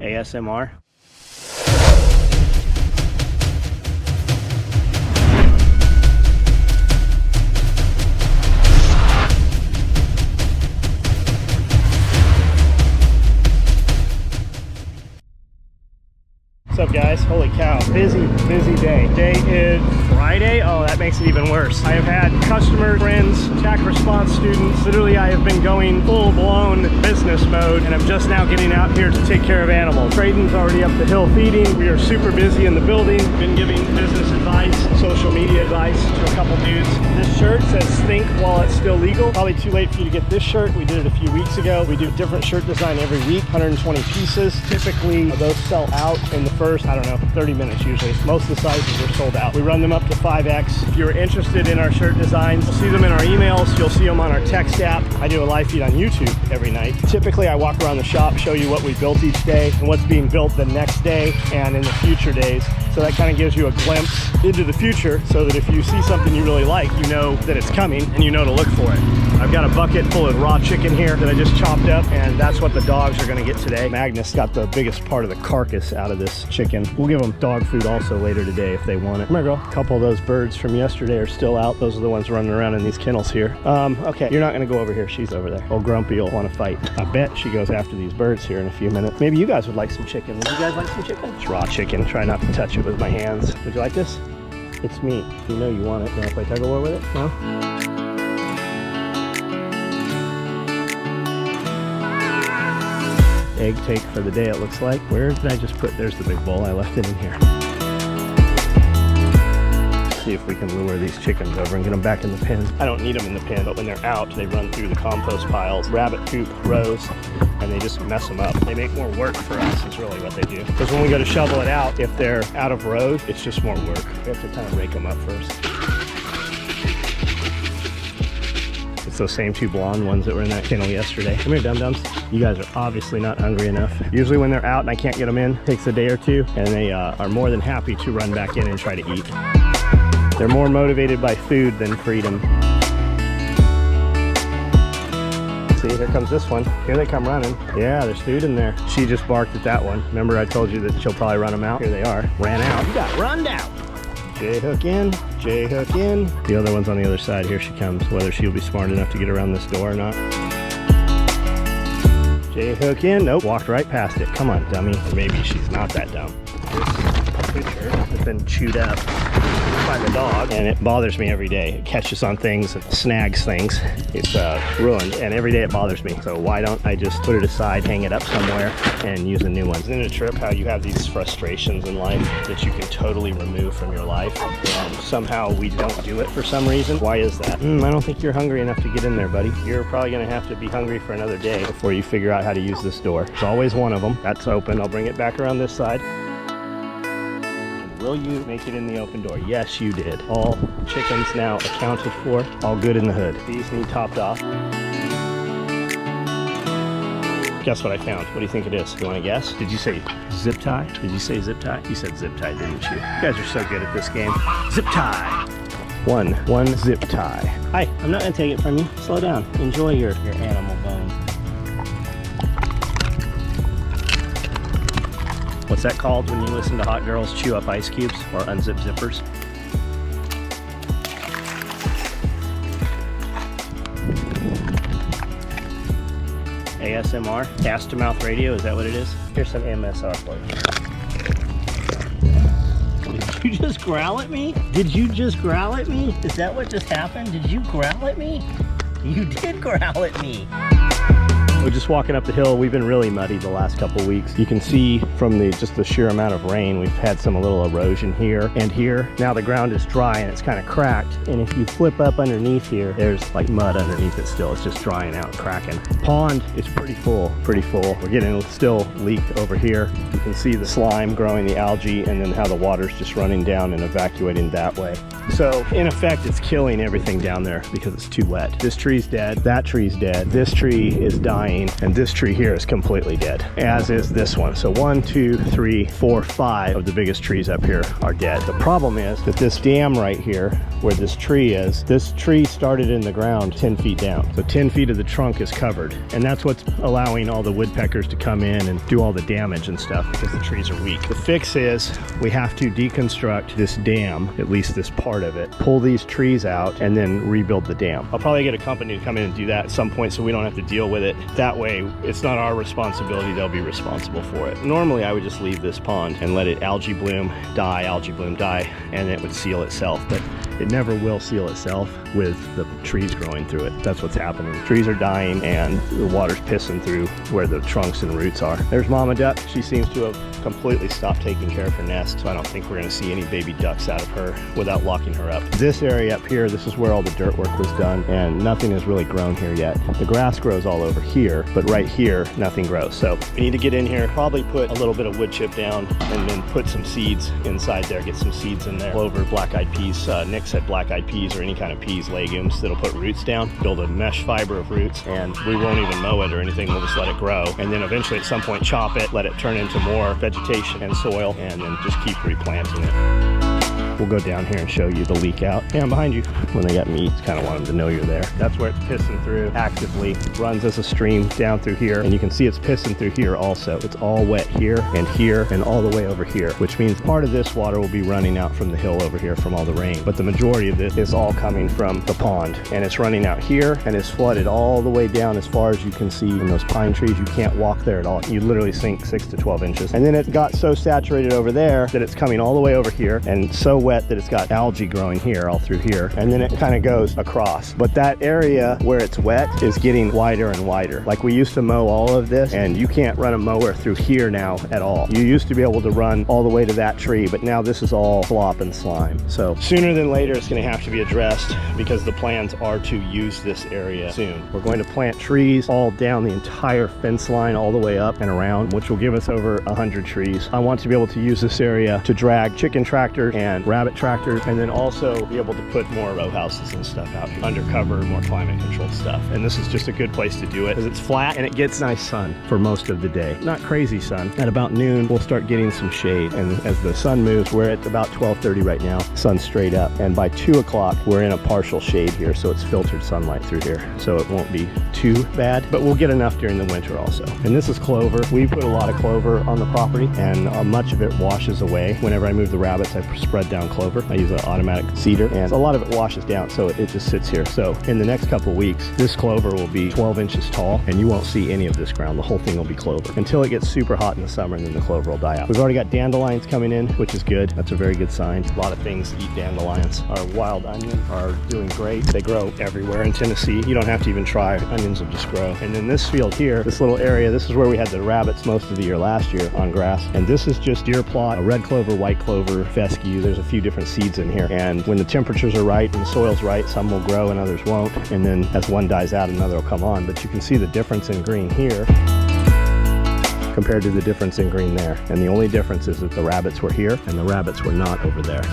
ASMR. What's up, guys? Holy cow, busy day. Today is Friday. Oh, that makes it even worse. I have had customers, friends, attack response students. Literally, I have been going full-blown business mode, and I'm just now getting out here to take care of animals. Braden's already up the hill feeding. We are super busy in the building. Been giving business advice, social media advice to a couple dudes. This shirt says think while it's still legal. Probably too late for you to get this shirt. We did it a few weeks ago. We do a different shirt design every week, 120 pieces. Typically, those sell out in the first, I don't know, 30 minutes usually. Most of the sizes are sold out. We run them up to 5X. If you're interested in our shirt designs, you'll see them in our emails. You'll see them on our text app. I do a live feed on YouTube every night. Typically, I walk around the shop, show you what we built each day and what's being built the next day and in the future days. So that kind of gives you a glimpse into the future so that if you see something you really like, you know that it's coming and you know to look for it. I've got a bucket full of raw chicken here that I just chopped up, and that's what the dogs are going to get today. Magnus got the biggest part of the carcass out of this chicken. We'll give them dog food also later today if they want it. Come here, girl. A couple of those birds from yesterday are still out. Those are the ones running around in these kennels here. Okay, you're not going to go over here. She's over there. Old Grumpy will want to fight. I bet she goes after these birds here in a few minutes. Maybe you guys would like some chicken. Would you guys like some chicken? It's raw chicken. Try not to touch it with my hands. Would you like this? It's meat. You know you want it. You want to play tug of war with it? No? Egg take for the day, it looks like. Where did I just put? There's the big bowl. I left it in here. See if we can lure these chickens over and get them back in the pen. I don't need them in the pen, but when they're out, they run through the compost piles, rabbit coop rows, and they just mess them up. They make more work for us is really what they do. Because when we go to shovel it out, if they're out of rows, it's just more work. We have to kind of rake them up first. It's those same two blonde ones that were in that kennel yesterday. Come here, dum-dums. You guys are obviously not hungry enough. Usually when they're out and I can't get them in, it takes a day or two, and they are more than happy to run back in and try to eat. They're more motivated by food than freedom. See, here comes this one. Here they come running. Yeah, there's food in there. She just barked at that one. Remember I told you that she'll probably run them out? Here they are. Ran out. You got run out. J-hook in, J-hook in. The other one's on the other side. Here she comes, whether she'll be smart enough to get around this door or not. J-hook in. Nope, walked right past it. Come on, dummy. Or maybe she's not that dumb. This picture has been chewed up by the dog, and it bothers me every day. It catches on things and snags things. It's ruined, and every day it bothers me. So why don't I just put it aside, hang it up somewhere, and use a new one? Isn't it a trip how you have these frustrations in life that you can totally remove from your life, and somehow we don't do it for some reason? Why is that? I don't think you're hungry enough to get in there, buddy. You're probably gonna have to be hungry for another day before you figure out how to use this door. There's always one of them. That's open. I'll bring it back around this side. Will you make it in the open door? Yes, you did. All chickens now accounted for. All good in the hood. These need topped off. Guess what I found? What do you think it is? You want to guess? Did you say zip tie? Did you say zip tie? You said zip tie, didn't you? You guys are so good at this game. Zip tie. One zip tie. Hi, I'm not gonna take it from you. Slow down. Enjoy your animal bone. What's that called when you listen to hot girls chew up ice cubes or unzip zippers? ASMR, cast to mouth radio, is that what it is? Here's some MSR for you. Did you just growl at me? Did you just growl at me? Is that what just happened? Did you growl at me? You did growl at me. We're just walking up the hill. We've been really muddy the last couple weeks. You can see from just the sheer amount of rain, we've had some a little erosion here and here. Now the ground is dry and it's kind of cracked. And if you flip up underneath here, there's like mud underneath it still. It's just drying out and cracking. Pond is pretty full, pretty full. We're getting still leak over here. You can see the slime growing, the algae, and then how the water's just running down and evacuating that way. So in effect, it's killing everything down there because it's too wet. This tree's dead, that tree's dead, this tree is dying. rain. And this tree here is completely dead, as is this one. So 1, 2, 3, 4, 5 of the biggest trees up here are dead. The problem is that this dam right here, where this tree is, this tree started in the ground 10 feet down. So 10 feet of the trunk is covered. And that's what's allowing all the woodpeckers to come in and do all the damage and stuff, because the trees are weak. The fix is we have to deconstruct this dam, at least this part of it, pull these trees out, and then rebuild the dam. I'll probably get a company to come in and do that at some point so we don't have to deal with it. That way, it's not our responsibility, they'll be responsible for it. Normally, I would just leave this pond and let it algae bloom, die, and it would seal itself. But it never will seal itself with the trees growing through it. That's what's happening. Trees are dying and the water's pissing through where the trunks and roots are. There's Mama Duck. She seems to have completely stopped taking care of her nest, so I don't think we're gonna see any baby ducks out of her without locking her up. This area up here, this is where all the dirt work was done, and nothing has really grown here yet. The grass grows all over here, but right here, nothing grows. So we need to get in here, probably put a little bit of wood chip down, and then put some seeds inside there, get some seeds in there. Clover, black-eyed peas. Nick said black-eyed peas or any kind of peas, legumes that'll put roots down, build a mesh fiber of roots, and we won't even mow it or anything, we'll just let it grow. And then eventually at some point chop it, let it turn into more vegetation and soil, and then just keep replanting it. We'll go down here and show you the leak out. And behind you, when they got meat, kind of want them to know you're there. That's where it's pissing through actively. It runs as a stream down through here, and you can see it's pissing through here also. It's all wet here, and all the way over here, which means part of this water will be running out from the hill over here from all the rain. But the majority of it is all coming from the pond, and it's running out here, and it's flooded all the way down as far as you can see in those pine trees. You can't walk there at all. You literally sink 6 to 12 inches. And then it got so saturated over there that it's coming all the way over here, and so wet that it's got algae growing here, all through here, and then it kind of goes across. But that area where it's wet is getting wider and wider. Like, we used to mow all of this, and you can't run a mower through here now at all. You used to be able to run all the way to that tree, but now this is all slop and slime. So sooner than later, it's going to have to be addressed, because the plans are to use this area soon. We're going to plant trees all down the entire fence line, all the way up and around, which will give us over 100 trees. I want to be able to use this area to drag chicken tractors and rabbit tractors, and then also be able to put more row houses and stuff out here, undercover, more climate controlled stuff. And this is just a good place to do it, because it's flat and it gets nice sun for most of the day. Not crazy sun. At about noon, we'll start getting some shade, and as the sun moves, we're at about 12:30 right now, sun's straight up, and by 2 o'clock, we're in a partial shade here, so it's filtered sunlight through here, so it won't be too bad, but we'll get enough during the winter also. And this is clover. We put a lot of clover on the property, and much of it washes away. Whenever I move the rabbits, I spread down clover. I use an automatic seeder, and a lot of it washes down, so it just sits here. So in the next couple weeks, this clover will be 12 inches tall, and you won't see any of this ground. The whole thing will be clover until it gets super hot in the summer, and then the clover will die out. We've already got dandelions coming in, which is good. That's a very good sign. A lot of things eat dandelions. Our wild onions are doing great. They grow everywhere in Tennessee. You don't have to even try. Onions will just grow. And then this field here, this little area, this is where we had the rabbits most of the year last year on grass. And this is just deer plot, a red clover, white clover, fescue. There's a few different seeds in here. And when the temperatures are right and the soil's right, some will grow and others won't. And then as one dies out, another will come on. But you can see the difference in green here compared to the difference in green there. And the only difference is that the rabbits were here and the rabbits were not over there.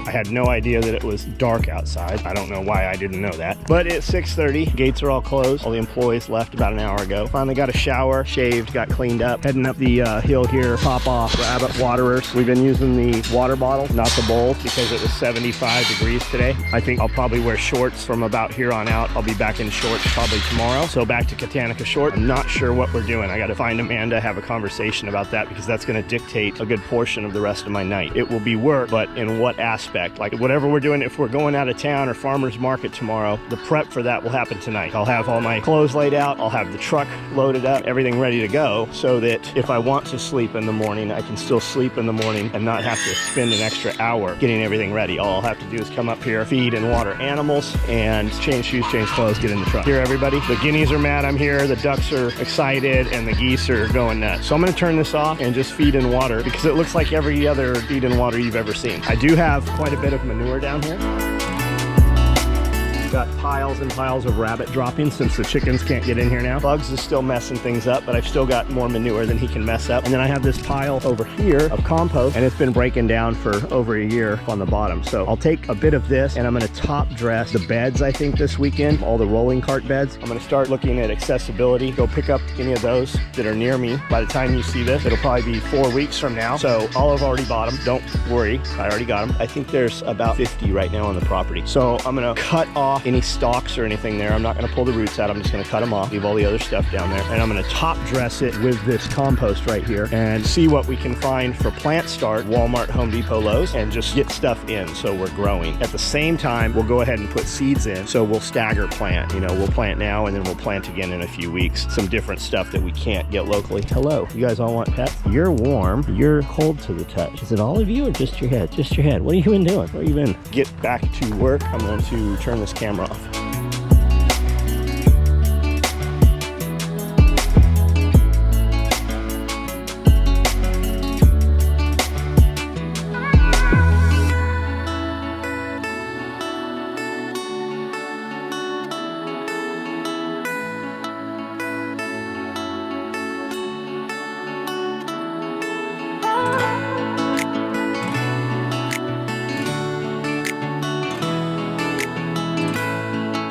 I had no idea that it was dark outside. I don't know why I didn't know that. But it's 6:30. Gates are all closed. All the employees left about an hour ago. Finally got a shower, shaved, got cleaned up. Heading up the hill here, pop off rabbit waterers. We've been using the water bottle, not the bowls, because it was 75 degrees today. I think I'll probably wear shorts from about here on out. I'll be back in shorts probably tomorrow. So back to Katanica short. I'm not sure what we're doing. I got to find Amanda, have a conversation about that, because that's going to dictate a good portion of the rest of my night. It will be work, but in what aspect? Like, whatever we're doing, if we're going out of town or farmer's market tomorrow, the prep for that will happen tonight. I'll have all my clothes laid out. I'll have the truck loaded up, everything ready to go, so that if I want to sleep in the morning, I can still sleep in the morning and not have to spend an extra hour getting everything ready. All I'll have to do is come up here, feed and water animals, and change shoes, change clothes, get in the truck. Here, everybody, the guineas are mad I'm here, the ducks are excited, and the geese are going nuts. So I'm gonna turn this off and just feed and water, because it looks like every other feed and water you've ever seen. I do have quite a bit of manure down here. got piles and piles of rabbit droppings since the chickens can't get in here now. Bugs is still messing things up, but I've still got more manure than he can mess up. And then I have this pile over here of compost, and it's been breaking down for over a year on the bottom. So I'll take a bit of this and I'm gonna top dress the beds, I think, this weekend, all the rolling cart beds. I'm gonna start looking at accessibility, go pick up any of those that are near me. By the time you see this, it'll probably be 4 weeks from now. So I'll have already bought them. Don't worry, I already got them. I think there's about 50 right now on the property. So I'm gonna cut off any stalks or anything there. I'm not gonna pull the roots out. I'm just gonna cut them off, leave all the other stuff down there. And I'm gonna top dress it with this compost right here and see what we can find for plant start, Walmart, Home Depot, Lowe's, and just get stuff in so we're growing. At the same time, we'll go ahead and put seeds in. So we'll stagger plant. You know, we'll plant now and then we'll plant again in a few weeks. Some different stuff that we can't get locally. Hello, you guys all want pets? You're warm, you're cold to the touch. Is it all of you or just your head? Just your head. What have you been doing? Where have you been? Get back to work. I'm going to turn this camera off.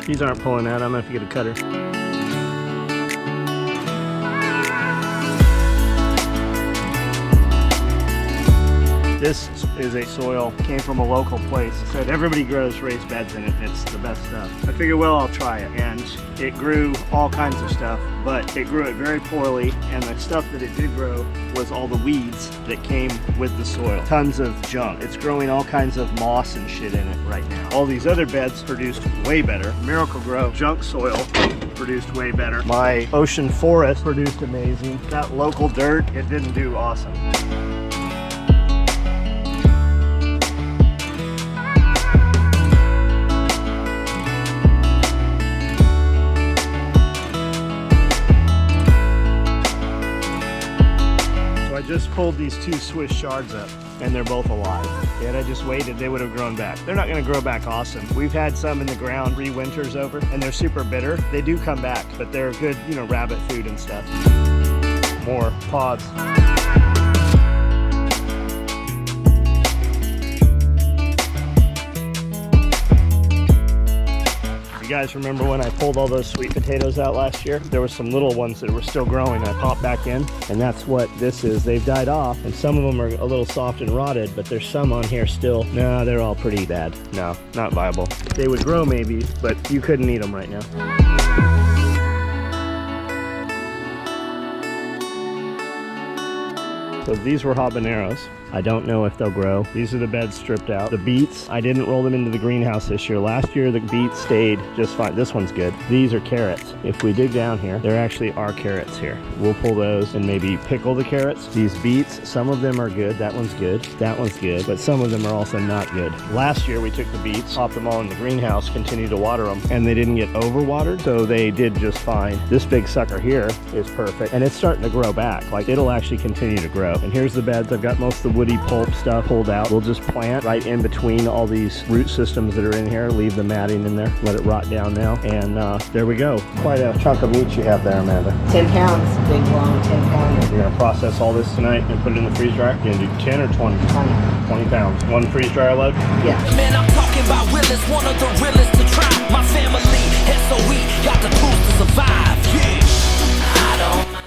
These aren't pulling out. I'm gonna have to get a cutter. This is a soil, came from a local place. It said everybody grows raised beds in it. It's the best stuff. I figured, well, I'll try it. And it grew all kinds of stuff, but it grew it very poorly. And the stuff that it did grow was all the weeds that came with the soil. Tons of junk. It's growing all kinds of moss and shit in it right now. All these other beds produced way better. Miracle-Gro junk soil produced way better. My ocean forest produced amazing. That local dirt, it didn't do awesome. I just pulled these 2 Swiss shards up and they're both alive. Had I just waited, they would have grown back. They're not going to grow back awesome. We've had some in the ground 3 winters over and they're super bitter. They do come back, but they're good, you know, rabbit food and stuff. More pods. You guys remember when I pulled all those sweet potatoes out last year? There were some little ones that were still growing. I popped back in, and that's what this is. They've died off, and some of them are a little soft and rotted, but there's some on here still. No, they're all pretty bad. No, not viable. They would grow maybe, but you couldn't eat them right now. So these were habaneros. I don't know if they'll grow. These are the beds stripped out. The beets, I didn't roll them into the greenhouse this year. Last year, the beets stayed just fine. This one's good. These are carrots. If we dig down here, there actually are carrots here. We'll pull those and maybe pickle the carrots. These beets, some of them are good. That one's good. That one's good. But some of them are also not good. Last year, we took the beets, popped them all in the greenhouse, continued to water them, and they didn't get overwatered, so they did just fine. This big sucker here is perfect, and it's starting to grow back. Like, it'll actually continue to grow. And here's the beds. I've got most of the woody pulp stuff pulled out. We'll just plant right in between all these root systems that are in here. Leave the matting in there. Let it rot down now. And there we go. Quite a chunk of meat you have there, Amanda. 10 pounds. Big, long 10 pounder. You're going to process all this tonight and put it in the freeze dryer? You're going to do 10 or 20? 20 pounds. 1 freeze dryer load? Yeah. Man, I'm talking about Willis, one of the realest to try. My family, SOE, got the tools to survive. Yeah.